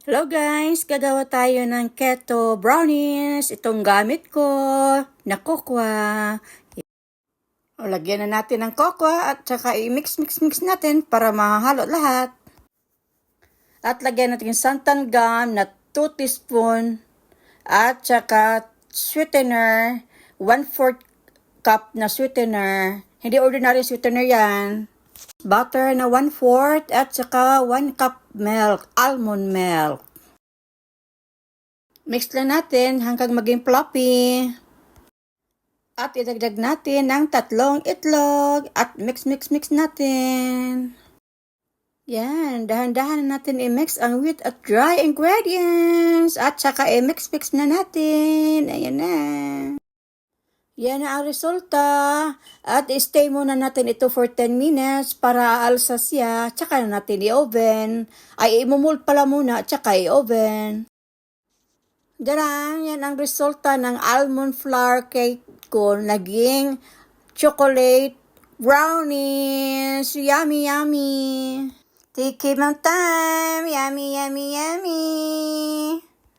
Hello guys! Gagawa tayo ng keto brownies. Itong gamit ko na cocoa. O, lagyan na natin ng cocoa at saka i-mix natin para mahalo lahat. At lagyan natin yung santan gum na 2 teaspoon at saka sweetener, 1/4 cup na sweetener. Hindi ordinary sweetener yan. Butter na 1/4 at saka 1 cup milk, almond milk. Mix lang natin hanggang maging fluffy. At idagdag natin ng 3 itlog at mix natin. Yan, dahan-dahan natin i-mix ang wheat at dry ingredients. At saka i-mix na natin. Ayan na. Yan na ang resulta. At i-stay muna natin ito for 10 minutes para aalsa siya. Tsaka na natin i-oven. Ay, imumult pala muna at saka i-oven. Darang, yan ang resulta ng almond flour cake ko. Naging chocolate brownies. Yummy, yummy. Take it my time. Yummy, yummy, yummy.